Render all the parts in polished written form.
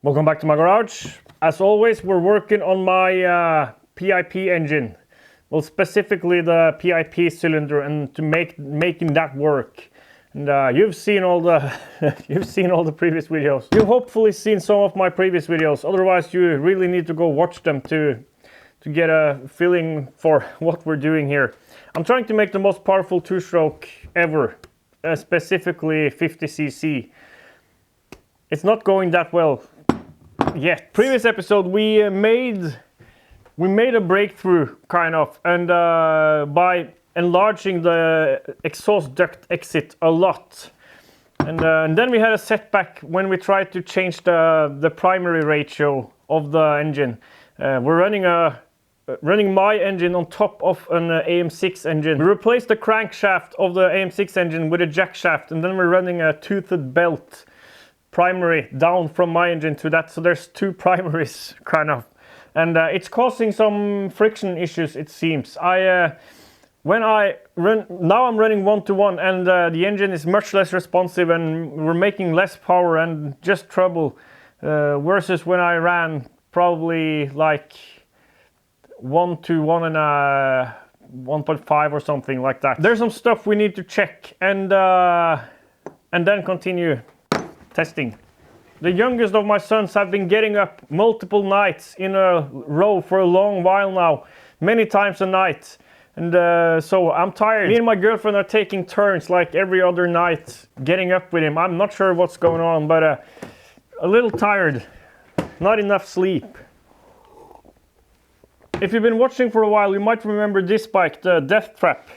Welcome back to my garage. As always, we're working on my PIP engine. Well, specifically the PIP cylinder, and to making that work. And you've seen all the you've seen all the previous videos. You've hopefully seen some of my previous videos. Otherwise, you really need to go watch them to get a feeling for what we're doing here. I'm trying to make the most powerful two-stroke ever, specifically 50cc. It's not going that well yet. Previous episode we made a breakthrough kind of, and by enlarging the exhaust duct exit a lot, and then we had a setback when we tried to change the primary ratio of the engine. We're running my engine on top of an AM6 engine. We replaced the crankshaft of the AM6 engine with a jack shaft, and then we're running a toothed belt primary down from my engine to that, so there's two primaries kind of, and it's causing some friction issues, it seems. When I run now, I'm running 1-to-1, and the engine is much less responsive, and we're making less power and just trouble, versus when I ran probably like 1-to-1 and 1.5 or something like that. There's some stuff we need to check, and then continue testing. The youngest of my sons have been getting up multiple nights in a row for a long while now, many times a night, and so I'm tired. Me and my girlfriend are taking turns like every other night getting up with him. I'm not sure what's going on, but a little tired, not enough sleep. If you've been watching for a while, you might remember this bike, the Death Trap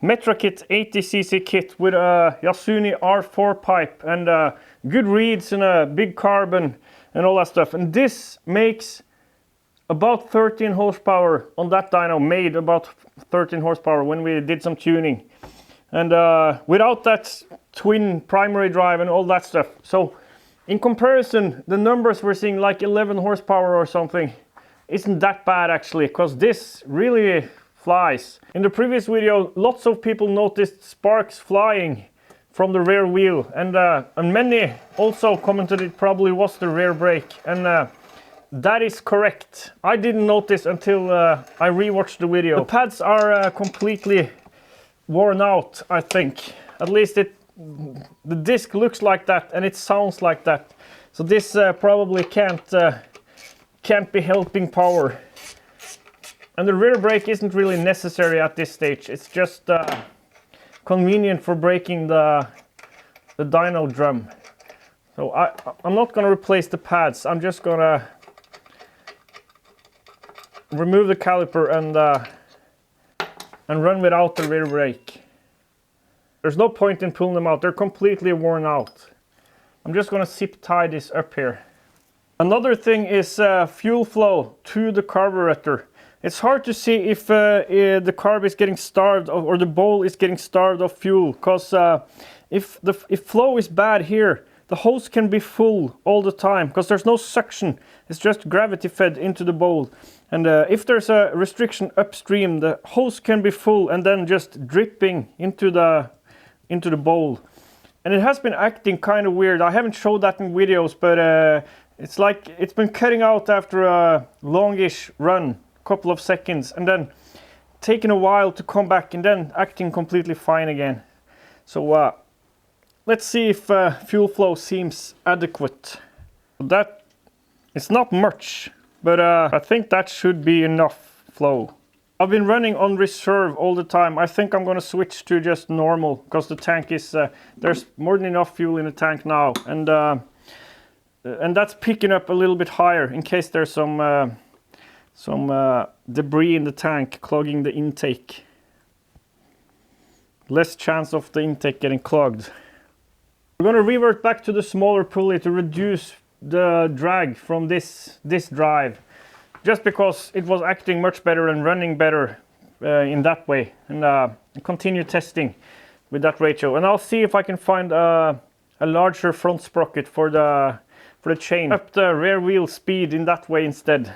Metra Kit 80cc kit with a Yasuni R4 pipe and good reeds and a big carbon and all that stuff. And this makes about 13 horsepower on that dyno, made about 13 horsepower when we did some tuning. And without that twin primary drive and all that stuff. So in comparison, the numbers we're seeing, like 11 horsepower or something, isn't that bad actually, because this really flies. In the previous video, lots of people noticed sparks flying from the rear wheel, and many also commented it probably was the rear brake, and that is correct. I didn't notice until I rewatched the video. The pads are completely worn out, I think. At least the disc looks like that and it sounds like that. So this probably can't be helping power. And the rear brake isn't really necessary at this stage. It's just convenient for braking the dyno drum. So I'm not gonna replace the pads. I'm just gonna remove the caliper and run without the rear brake. There's no point in pulling them out. They're completely worn out. I'm just gonna zip tie this up here. Another thing is fuel flow to the carburetor. It's hard to see if the carb is getting starved or the bowl is getting starved of fuel, because if flow is bad here, the hose can be full all the time because there's no suction. It's just gravity fed into the bowl. And if there's a restriction upstream, the hose can be full and then just dripping into the bowl. And it has been acting kind of weird. I haven't showed that in videos, but it's like it's been cutting out after a longish run, couple of seconds, and then taking a while to come back, and then acting completely fine again. So let's see if fuel flow seems adequate. That it's not much, but I think that should be enough flow. I've been running on reserve all the time. I think I'm gonna switch to just normal, because the tank is there's more than enough fuel in the tank now, and that's picking up a little bit higher in case there's some debris in the tank clogging the intake. Less chance of the intake getting clogged. We're going to revert back to the smaller pulley to reduce the drag from this drive, just because it was acting much better and running better in that way, and continue testing with that ratio. And I'll see if I can find a larger front sprocket for the chain, up the rear wheel speed in that way instead.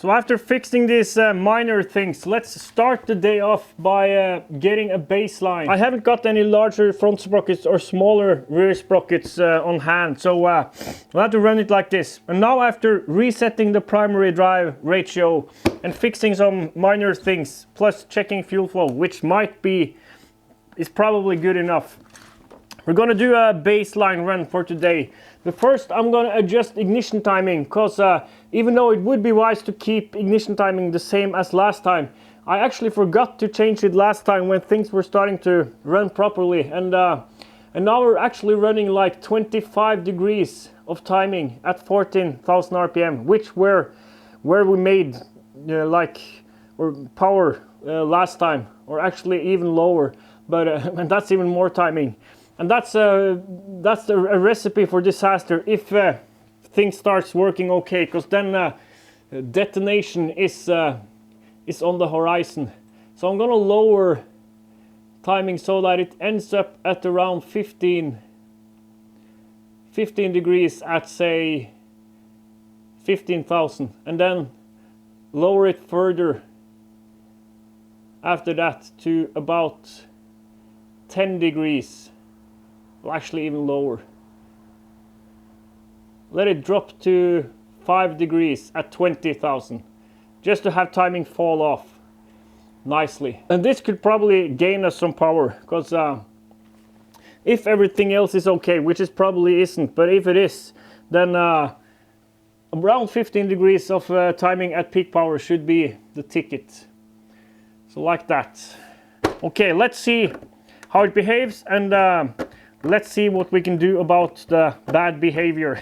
So after fixing these minor things, let's start the day off by getting a baseline. I haven't got any larger front sprockets or smaller rear sprockets on hand, so we'll have to run it like this. And now after resetting the primary drive ratio and fixing some minor things, plus checking fuel flow, which is probably good enough, we're gonna do a baseline run for today. But first I'm gonna adjust ignition timing, because even though it would be wise to keep ignition timing the same as last time, I actually forgot to change it last time when things were starting to run properly. And now we're actually running like 25 degrees of timing at 14,000 RPM, which where we made power last time, or actually even lower, but and that's even more timing. And that's a recipe for disaster if things starts working okay, because then detonation is on the horizon. So I'm gonna lower timing so that it ends up at around 15 degrees at, say, 15,000, and then lower it further after that to about 10 degrees. Well, actually even lower. Let it drop to 5 degrees at 20,000, just to have timing fall off nicely. And this could probably gain us some power, because if everything else is okay, which it probably isn't, but if it is, then around 15 degrees of timing at peak power should be the ticket. So like that. Okay, let's see how it behaves, and let's see what we can do about the bad behavior.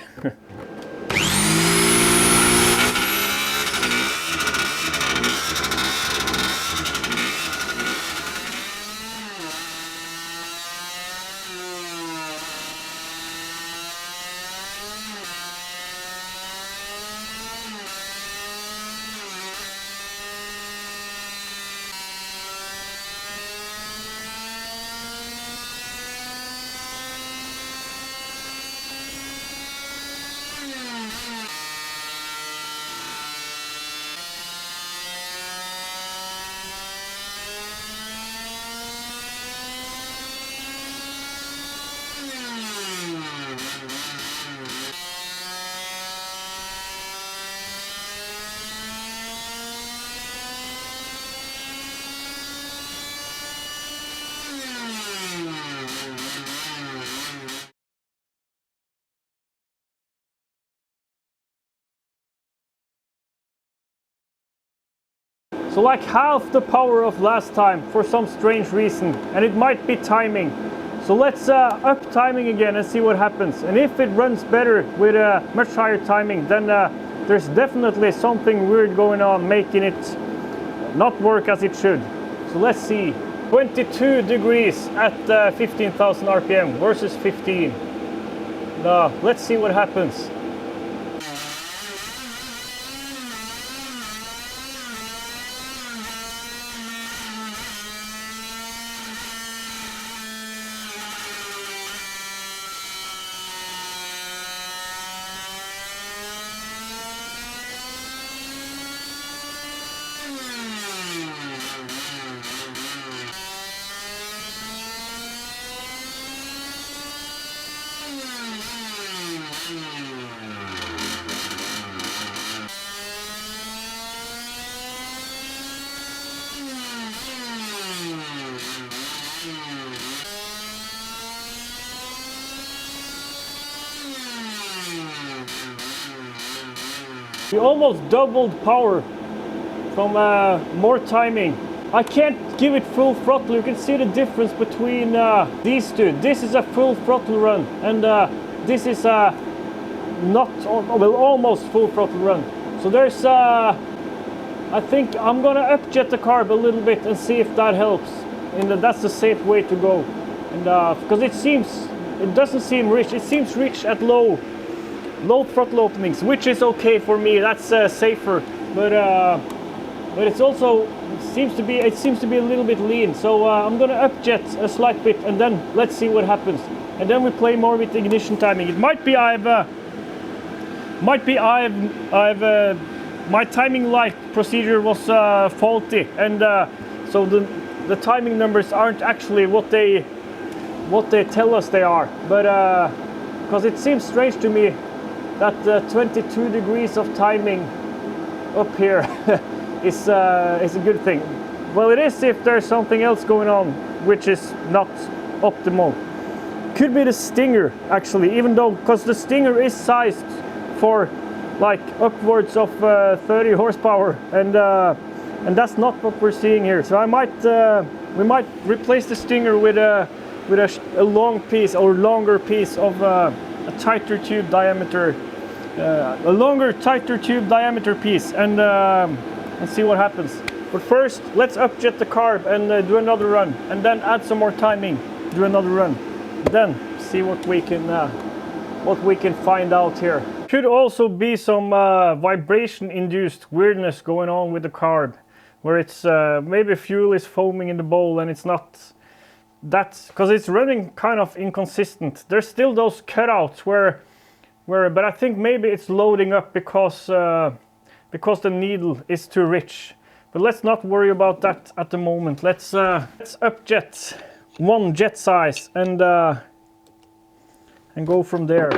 So like half the power of last time for some strange reason, and it might be timing. So let's up timing again and see what happens. And if it runs better with a much higher timing, then there's definitely something weird going on, making it not work as it should. So let's see. 22 degrees at 15,000 RPM versus 15. Let's see what happens. We almost doubled power from more timing. I can't give it full throttle. You can see the difference between these two. This is a full throttle run, and this is almost full throttle run. So there's I think I'm gonna upjet the carb a little bit and see if that helps. And that's the safe way to go. And because it doesn't seem rich. It seems rich at low throttle openings, which is okay for me. That's safer, but it's also seems to be a little bit lean. So I'm gonna upjet a slight bit, and then let's see what happens. And then we play more with ignition timing. It might be I've my timing light procedure was faulty, and so the timing numbers aren't actually what they tell us they are. But because it seems strange to me that 22 degrees of timing up here is a good thing. Well, it is if there's something else going on which is not optimal. Could be the stinger actually, even though, because the stinger is sized for like upwards of 30 horsepower, and that's not what we're seeing here. So we might replace the stinger with a long piece or longer piece of a tighter tube diameter, a longer, tighter tube diameter piece, and see what happens. But first, let's upjet the carb and do another run, and then add some more timing, do another run, then see what we can find out here. Could also be some vibration-induced weirdness going on with the carb, where it's maybe fuel is foaming in the bowl and it's not. That's because it's running kind of inconsistent. There's still those cutouts where, but I think maybe it's loading up because the needle is too rich. But let's not worry about that at the moment. Let's upjet one jet size and go from there.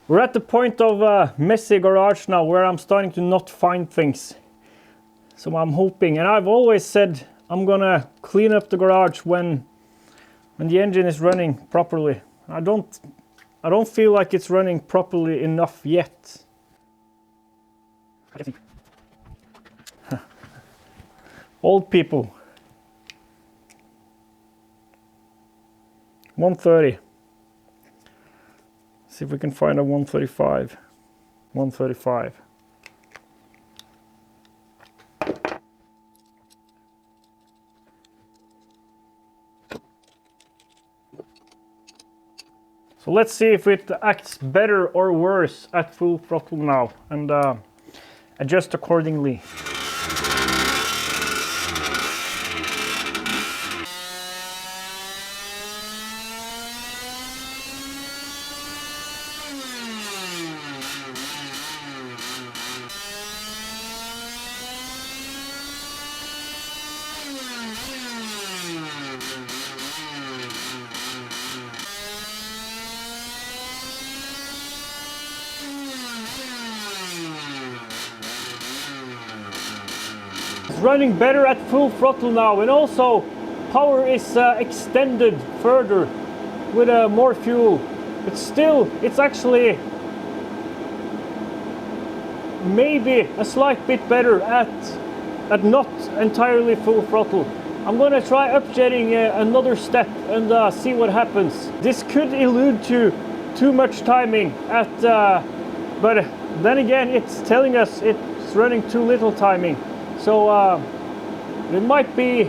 We're at the point of a messy garage now where I'm starting to not find things. So I'm hoping, and I've always said I'm gonna clean up the garage when the engine is running properly. I don't feel like it's running properly enough yet. Old people. 130. See if we can find a 135. 135. So let's see if it acts better or worse at full throttle now, and adjust accordingly. Running better at full throttle now, and also power is extended further with more fuel, but still it's actually maybe a slight bit better at not entirely full throttle. I'm gonna try upjetting another step and see what happens. This could allude to too much timing but then again it's telling us it's running too little timing. So it might be.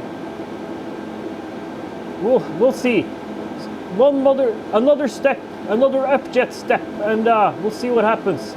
We'll see. Another step, another upjet step, and we'll see what happens.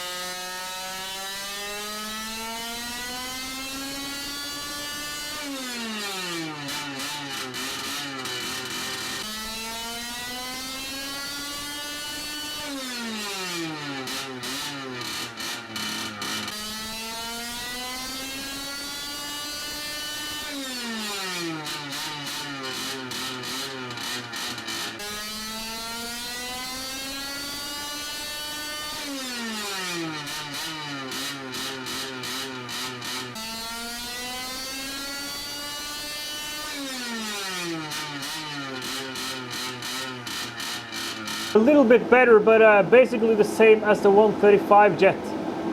A little bit better, but basically the same as the 135 jet,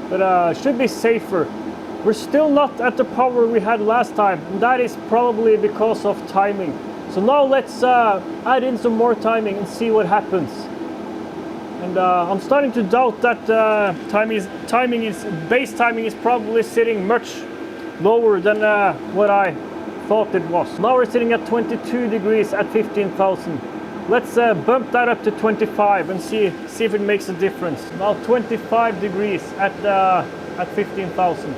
but should be safer. We're still not at the power we had last time, and that is probably because of timing. So now let's add in some more timing and see what happens. And I'm starting to doubt that base timing is probably sitting much lower than what I thought it was. Now we're sitting at 22 degrees at 15,000. Let's bump that up to 25 and see if it makes a difference. Now 25 degrees at 15,000.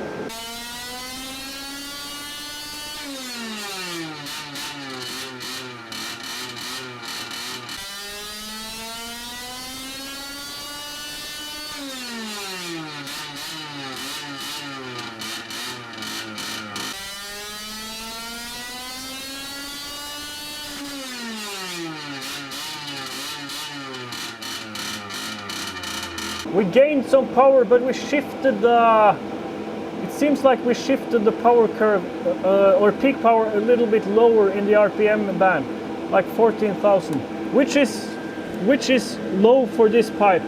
We gained some power, but we shifted the... It seems like we shifted the power curve or peak power a little bit lower in the RPM band, like 14,000, which is low for this pipe.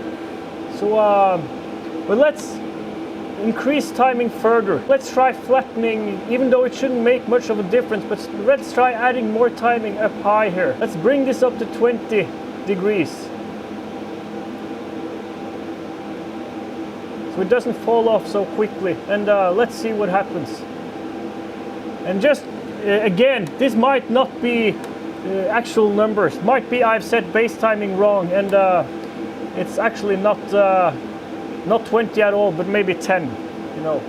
So, but let's increase timing further. Let's try flattening, even though it shouldn't make much of a difference, but let's try adding more timing up high here. Let's bring this up to 20 degrees. So it doesn't fall off so quickly, and let's see what happens. And just again, this might not be actual numbers, might be I've set base timing wrong, and it's actually not 20 at all, but maybe 10, you know.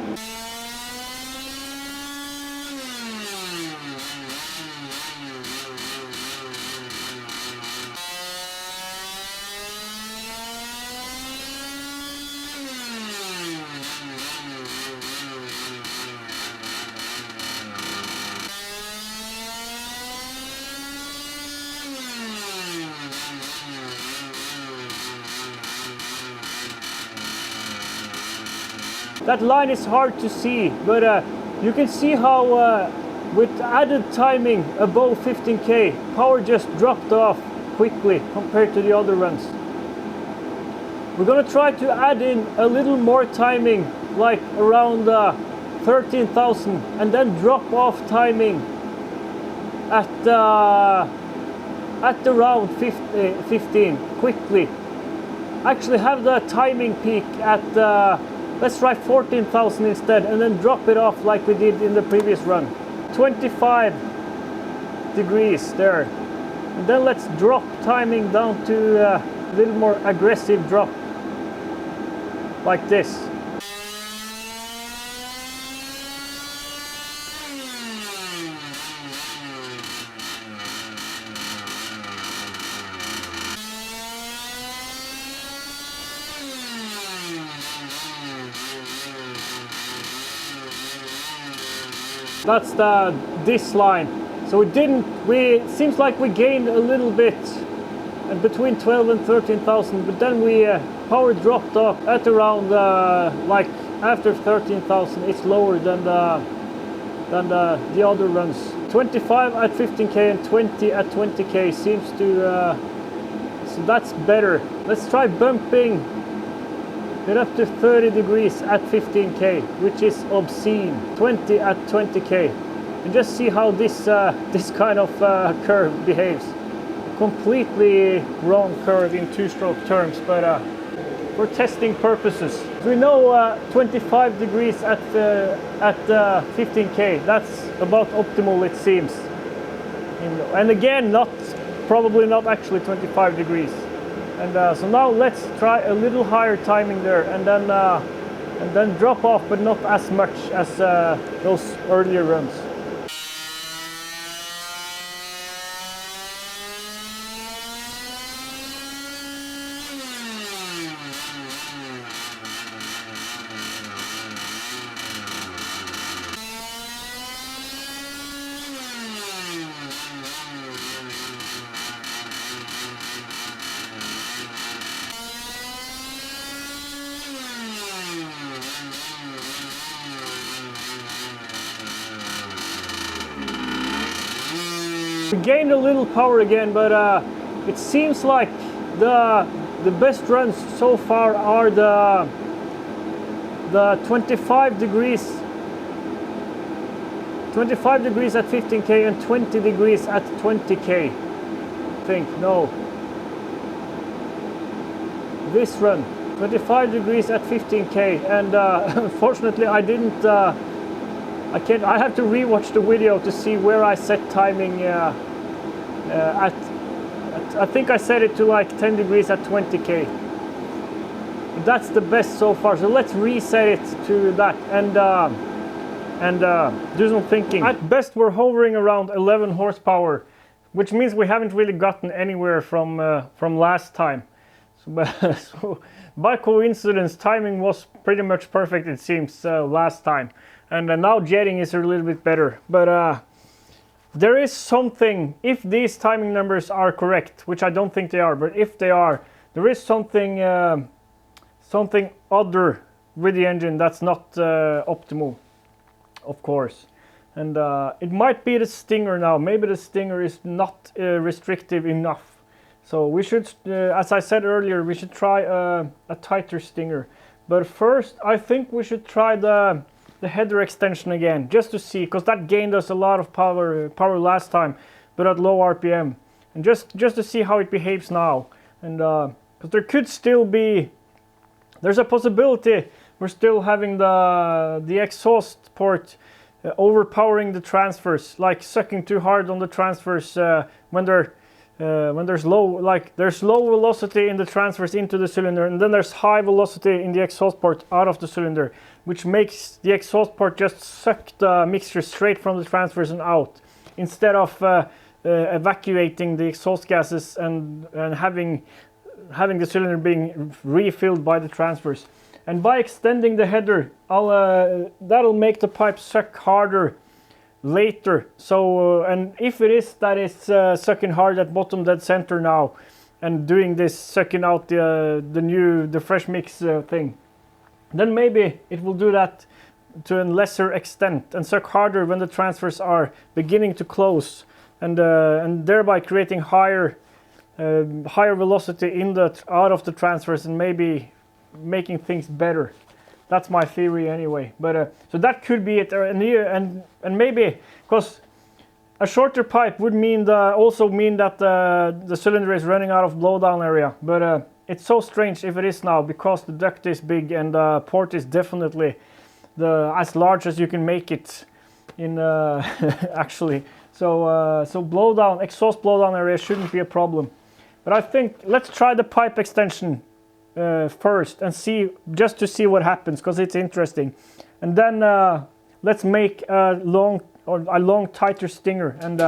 That line is hard to see, but you can see how with added timing above 15k, power just dropped off quickly compared to the other runs. We're gonna try to add in a little more timing, like around 13,000, and then drop off timing at around 15 quickly. Actually have the timing peak at let's try 14,000 instead, and then drop it off like we did in the previous run. 25 degrees there. And then let's drop timing down to a little more aggressive drop, like this. That's this line. So it seems like we gained a little bit between 12 and 13,000, but then power dropped off at around like after 13,000. It's lower than the other runs. 25 at 15k and 20 at 20k seems to so that's better. Let's try bumping it up to 30 degrees at 15k, which is obscene. 20 at 20k, and just see how this this kind of curve behaves. Completely wrong curve in two-stroke terms, but for testing purposes, we know 25 degrees at 15k. That's about optimal, it seems. And again, probably not actually 25 degrees. And so now let's try a little higher timing there, and then drop off, but not as much as those earlier runs. We gained a little power again, but it seems like the best runs so far are the 25 degrees at 15k and 20 degrees at 20k. I think, no. This run, 25 degrees at 15k, and unfortunately I didn't. I have to rewatch the video to see where I set timing at. I think I set it to like 10 degrees at 20k. That's the best so far. So let's reset it to that and do some thinking. At best, we're hovering around 11 horsepower, which means we haven't really gotten anywhere from last time. So by coincidence, timing was pretty much perfect, it seems, last time. And now jetting is a little bit better, but there is something, if these timing numbers are correct, which I don't think they are, but if they are, there is something something other with the engine that's not optimal, of course. And it might be the stinger now. Maybe the stinger is not restrictive enough. So we should, as I said earlier, we should try a tighter stinger. But first, I think we should try the header extension again, just to see, because that gained us a lot of power last time, but at low RPM. And just to see how it behaves now. And because there could still be, there's a possibility we're still having the exhaust port overpowering the transfers, like sucking too hard on the transfers when there's low velocity in the transfers into the cylinder, and then there's high velocity in the exhaust port out of the cylinder, which makes the exhaust port just suck the mixture straight from the transfers and out, instead of evacuating the exhaust gases and having the cylinder being refilled by the transfers. And by extending the header, that'll make the pipe suck harder later. So and if it is that it's sucking hard at bottom dead center now, and doing this sucking out the fresh mix thing, then maybe it will do that to a lesser extent and suck harder when the transfers are beginning to close, and thereby creating higher velocity out of the transfers, and maybe making things better. That's my theory anyway. But so that could be it, and maybe because a shorter pipe would also mean that the cylinder is running out of blowdown area. But it's so strange if it is now, because the duct is big and the port is definitely as large as you can make it in actually. So exhaust blowdown area shouldn't be a problem. But I think let's try the pipe extension first and just to see what happens, because it's interesting. And then let's make a long tighter stinger, and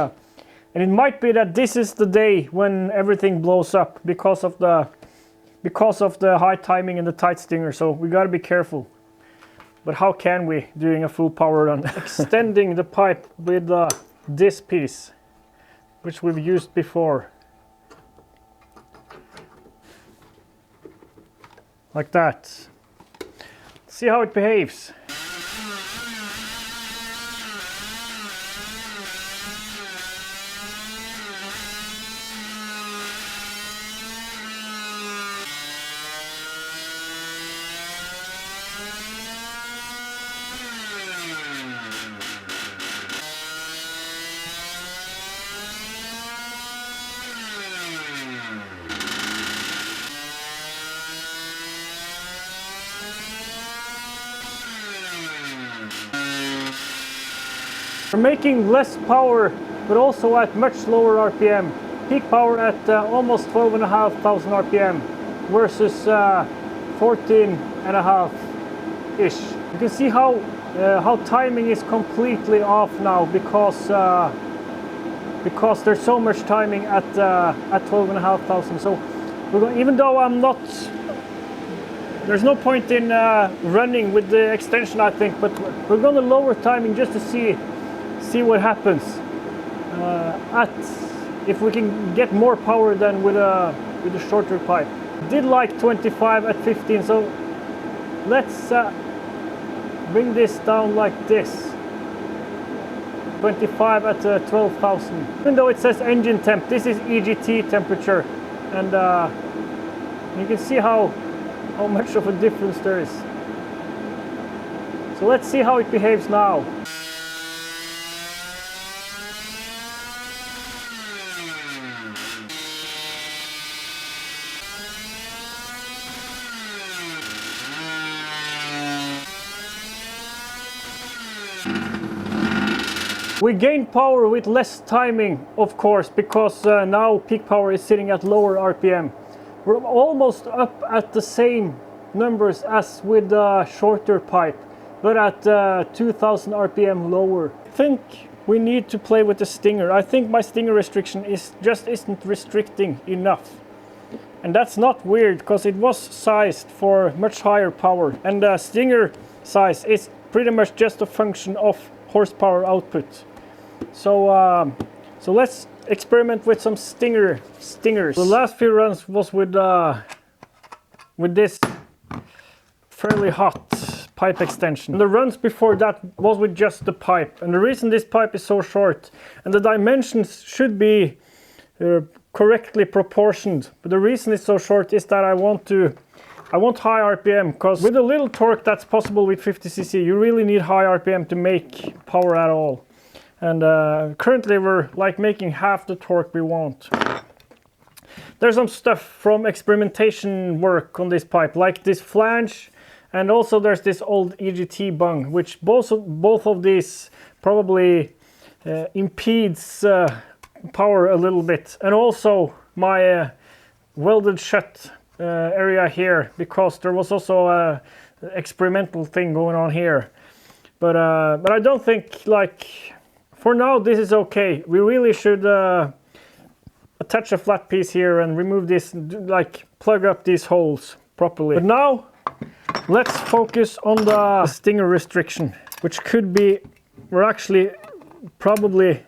it might be that this is the day when everything blows up because of the high timing and the tight stinger. So we got to be careful. But how can we, doing a full power run? Extending the pipe with this piece, which we've used before. Like that. See how it behaves. We're making less power, but also at much lower RPM. Peak power at almost 12,500 RPM versus 14.5-ish. You can see how timing is completely off now, because there's so much timing at 12,500. So even though there's no point in running with the extension, I think, but we're going to lower timing just to see what happens if we can get more power than with a shorter pipe. Did like 25 at 15, so let's bring this down like this. 25 at 12,000. Even though it says engine temp, this is EGT temperature, and you can see how much of a difference there is. So let's see how it behaves now. We gain power with less timing, of course, because now peak power is sitting at lower RPM. We're almost up at the same numbers as with the shorter pipe, but at 2000 RPM lower. I think we need to play with the stinger. I think my stinger restriction isn't restricting enough. And that's not weird, because it was sized for much higher power. And the stinger size is pretty much just a function of horsepower output. So let's experiment with some stingers. The last few runs was with this fairly hot pipe extension. And the runs before that was with just the pipe. And the reason this pipe is so short, and the dimensions should be correctly proportioned, but the reason it's so short is that I want high RPM, because with the little torque that's possible with 50cc, you really need high RPM to make power at all. And currently we're like making half the torque we want. There's some stuff from experimentation work on this pipe, like this flange, and also there's this old EGT bung, which both of these probably impedes power a little bit. And also my welded shut area here, because there was also a experimental thing going on here. But I don't think, like, for now this is okay. We really should attach a flat piece here and remove this, like plug up these holes properly. But now let's focus on the stinger restriction, which could be, or actually probably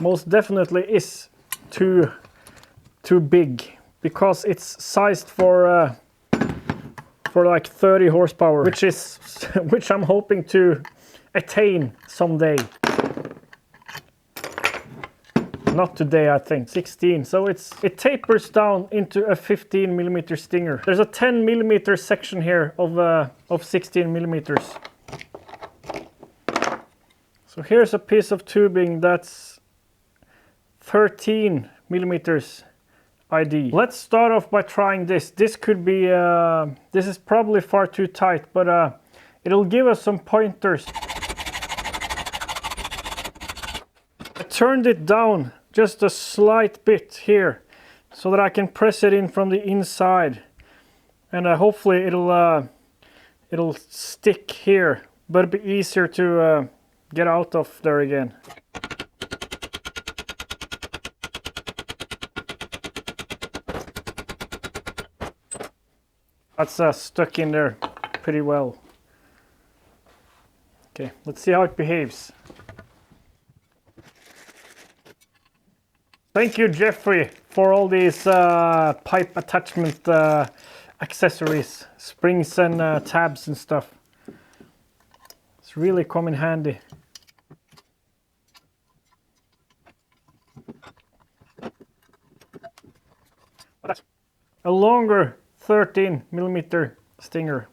most definitely is too big, because it's sized for like 30 horsepower, which I'm hoping to attain someday. Not today, I think. 16. So it tapers down into a 15 millimeter stinger. There's a 10 millimeter section here of 16 millimeters. So here's a piece of tubing that's 13 millimeters ID. Let's start off by trying this. This could be, this is probably far too tight, but it'll give us some pointers. I turned it down just a slight bit here so that I can press it in from the inside, and hopefully it'll stick here, but it'll be easier to get out of there again. That's stuck in there pretty well. Okay, let's see how it behaves. Thank you, Jeffrey, for all these pipe attachment accessories, springs and tabs and stuff. It's really come in handy. A longer 13 millimeter stinger.